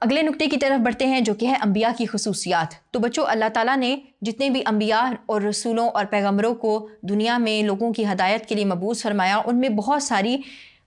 اگلے نقطے کی طرف بڑھتے ہیں جو کہ ہے انبیاء کی خصوصیات۔ تو بچوں، اللہ تعالیٰ نے جتنے بھی انبیاء اور رسولوں اور پیغمبروں کو دنیا میں لوگوں کی ہدایت کے لیے مبعوث فرمایا، ان میں بہت ساری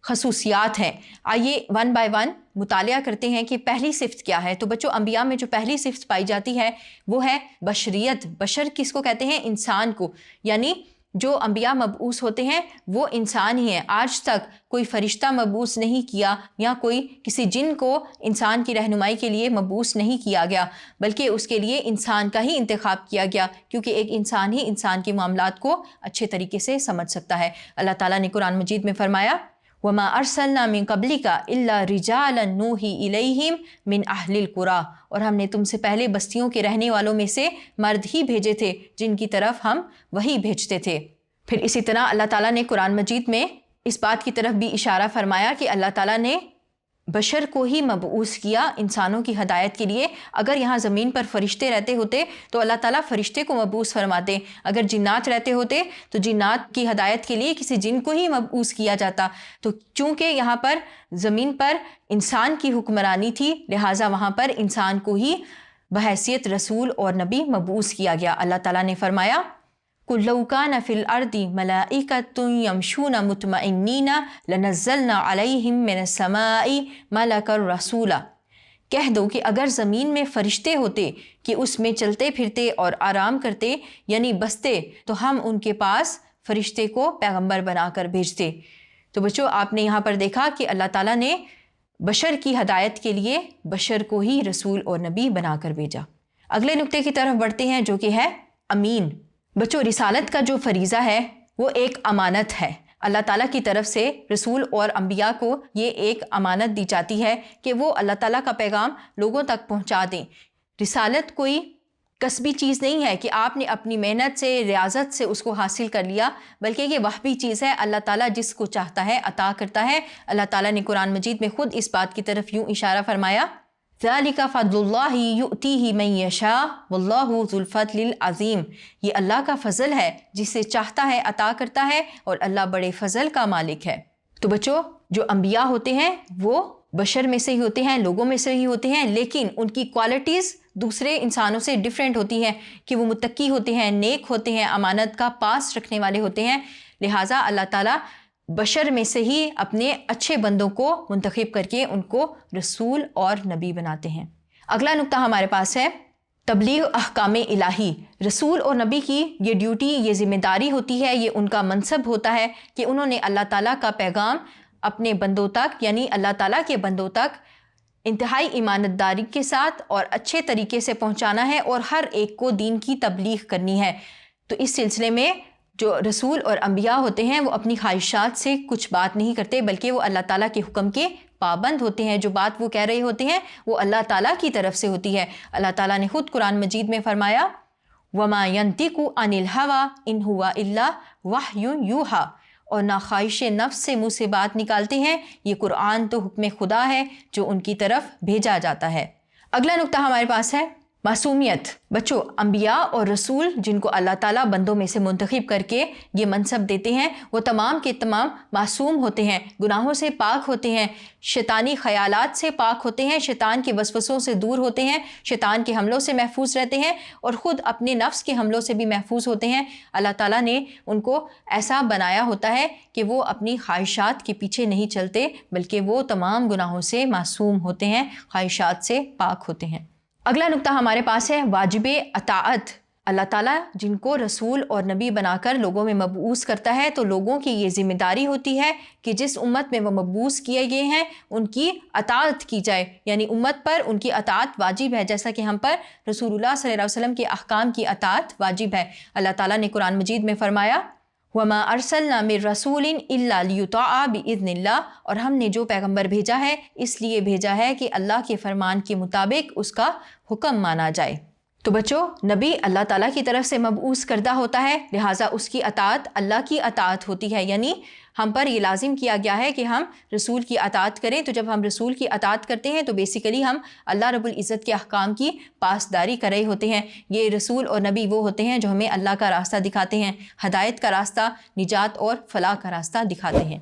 خصوصیات ہیں۔ آئیے ون بائی ون مطالعہ کرتے ہیں کہ پہلی صفت کیا ہے۔ تو بچوں، انبیاء میں جو پہلی صفت پائی جاتی ہے وہ ہے بشریت۔ بشر کس کو کہتے ہیں؟ انسان کو، یعنی جو انبیاء مبعوث ہوتے ہیں وہ انسان ہی ہیں۔ آج تک کوئی فرشتہ مبعوث نہیں کیا یا کوئی کسی جن کو انسان کی رہنمائی کے لیے مبعوث نہیں کیا گیا، بلکہ اس کے لیے انسان کا ہی انتخاب کیا گیا، کیونکہ ایک انسان ہی انسان کے معاملات کو اچھے طریقے سے سمجھ سکتا ہے۔ اللہ تعالیٰ نے قرآن مجید میں فرمایا وَمَا أَرْسَلْنَا مِن قَبْلِكَ إِلَّا رِجَالًا نُوحِي إِلَيْهِمْ مِنْ أَهْلِ الْقُرَىٰ، اور ہم نے تم سے پہلے بستیوں کے رہنے والوں میں سے مرد ہی بھیجے تھے جن کی طرف ہم وحی بھیجتے تھے۔ پھر اسی طرح اللہ تعالیٰ نے قرآن مجید میں اس بات کی طرف بھی اشارہ فرمایا کہ اللہ تعالیٰ نے بشر کو ہی مبعوث کیا انسانوں کی ہدایت کے لیے۔ اگر یہاں زمین پر فرشتے رہتے ہوتے تو اللہ تعالیٰ فرشتے کو مبعوث فرماتے، اگر جنات رہتے ہوتے تو جنات کی ہدایت کے لیے کسی جن کو ہی مبعوث کیا جاتا۔ تو چونکہ یہاں پر زمین پر انسان کی حکمرانی تھی، لہٰذا وہاں پر انسان کو ہی بحیثیت رسول اور نبی مبعوث کیا گیا۔ اللہ تعالیٰ نے فرمایا قُل لَوْ كَانَ فِي الْأَرْضِ مَلَائِكَةٌ يَمْشُونَ مُطْمَئِنِّينَ لَنَزَّلْنَا عَلَيْهِمْ مِنَ السَّمَاءِ مَلَكًا رَسُولًا، کہہ دو کہ اگر زمین میں فرشتے ہوتے کہ اس میں چلتے پھرتے اور آرام کرتے یعنی بستے، تو ہم ان کے پاس فرشتے کو پیغمبر بنا کر بھیجتے۔ تو بچوں، آپ نے یہاں پر دیکھا کہ اللہ تعالیٰ نے بشر کی ہدایت کے لیے بشر کو ہی رسول اور نبی بنا کر بھیجا۔ اگلے نقطے کی طرف بڑھتے ہیں جو کہ ہے امین۔ بچوں، رسالت کا جو فریضہ ہے وہ ایک امانت ہے۔ اللہ تعالیٰ کی طرف سے رسول اور انبیاء کو یہ ایک امانت دی جاتی ہے کہ وہ اللہ تعالیٰ کا پیغام لوگوں تک پہنچا دیں۔ رسالت کوئی کسبی چیز نہیں ہے کہ آپ نے اپنی محنت سے، ریاضت سے اس کو حاصل کر لیا، بلکہ یہ وہبی چیز ہے۔ اللہ تعالیٰ جس کو چاہتا ہے عطا کرتا ہے۔ اللہ تعالیٰ نے قرآن مجید میں خود اس بات کی طرف یوں اشارہ فرمایا ذَلِكَ فَضْلُ اللَّهِ يُؤْتِيهِ مَن يَشَاءُ وَاللَّهُ ذُو الْفَضْلِ الْعَظِيمِ، یہ اللہ کا فضل ہے، جسے چاہتا ہے عطا کرتا ہے، اور اللہ بڑے فضل کا مالک ہے۔ تو بچوں، جو انبیاء ہوتے ہیں وہ بشر میں سے ہی ہوتے ہیں، لوگوں میں سے ہی ہوتے ہیں، لیکن ان کی کوالٹیز دوسرے انسانوں سے ڈیفرنٹ ہوتی ہیں کہ وہ متقی ہوتے ہیں، نیک ہوتے ہیں، امانت کا پاس رکھنے والے ہوتے ہیں۔ لہٰذا اللہ تعالیٰ بشر میں سے ہی اپنے اچھے بندوں کو منتخب کر کے ان کو رسول اور نبی بناتے ہیں۔ اگلا نقطہ ہمارے پاس ہے تبلیغ احکام الہی۔ رسول اور نبی کی یہ ڈیوٹی، یہ ذمہ داری ہوتی ہے، یہ ان کا منصب ہوتا ہے کہ انہوں نے اللہ تعالیٰ کا پیغام اپنے بندوں تک، یعنی اللہ تعالیٰ کے بندوں تک انتہائی ایمانت داری کے ساتھ اور اچھے طریقے سے پہنچانا ہے اور ہر ایک کو دین کی تبلیغ کرنی ہے۔ تو اس سلسلے میں جو رسول اور انبیاء ہوتے ہیں وہ اپنی خواہشات سے کچھ بات نہیں کرتے، بلکہ وہ اللہ تعالیٰ کے حکم کے پابند ہوتے ہیں۔ جو بات وہ کہہ رہے ہوتے ہیں وہ اللہ تعالیٰ کی طرف سے ہوتی ہے۔ اللہ تعالیٰ نے خود قرآن مجید میں فرمایا وَمَا يَنطِقُ عَنِ الْهَوَىٰ إِنْ هُوَ إِلَّا وَحْيٌ يُوحَىٰ، اور نہ خواہش نفس سے منہ سے بات نکالتے ہیں، یہ قرآن تو حکم خدا ہے جو ان کی طرف بھیجا جاتا ہے۔ اگلا نقطہ ہمارے پاس ہے معصومیت۔ بچوں، انبیاء اور رسول جن کو اللہ تعالیٰ بندوں میں سے منتخب کر کے یہ منصب دیتے ہیں وہ تمام کے تمام معصوم ہوتے ہیں، گناہوں سے پاک ہوتے ہیں، شیطانی خیالات سے پاک ہوتے ہیں، شیطان کے وسوسوں سے دور ہوتے ہیں، شیطان کے حملوں سے محفوظ رہتے ہیں اور خود اپنے نفس کے حملوں سے بھی محفوظ ہوتے ہیں۔ اللہ تعالیٰ نے ان کو ایسا بنایا ہوتا ہے کہ وہ اپنی خواہشات کے پیچھے نہیں چلتے، بلکہ وہ تمام گناہوں سے معصوم ہوتے ہیں، خواہشات سے پاک ہوتے ہیں۔ اگلا نقطہ ہمارے پاس ہے واجب اطاعت۔ اللہ تعالیٰ جن کو رسول اور نبی بنا کر لوگوں میں مبعوث کرتا ہے تو لوگوں کی یہ ذمہ داری ہوتی ہے کہ جس امت میں وہ مبعوث کیے گئے ہیں ان کی اطاعت کی جائے، یعنی امت پر ان کی اطاعت واجب ہے، جیسا کہ ہم پر رسول اللہ صلی اللہ علیہ وسلم کے احکام کی اطاعت واجب ہے۔ اللہ تعالیٰ نے قرآن مجید میں فرمایا وَمَا أَرْسَلْنَا مِن رَّسُولٍ إِلَّا لِيُطَاعَ بِإِذْنِ اللَّهِ، اور ہم نے جو پیغمبر بھیجا ہے اس لیے بھیجا ہے کہ اللہ کے فرمان کے مطابق اس کا حکم مانا جائے۔ تو بچوں، نبی اللہ تعالیٰ کی طرف سے مبعوث کردہ ہوتا ہے، لہٰذا اس کی اطاعت اللہ کی اطاعت ہوتی ہے، یعنی ہم پر یہ لازم کیا گیا ہے کہ ہم رسول کی اطاعت کریں۔ تو جب ہم رسول کی اطاعت کرتے ہیں تو بیسیکلی ہم اللہ رب العزت کے احکام کی پاسداری کر رہے ہوتے ہیں۔ یہ رسول اور نبی وہ ہوتے ہیں جو ہمیں اللہ کا راستہ دکھاتے ہیں، ہدایت کا راستہ، نجات اور فلاح کا راستہ دکھاتے ہیں۔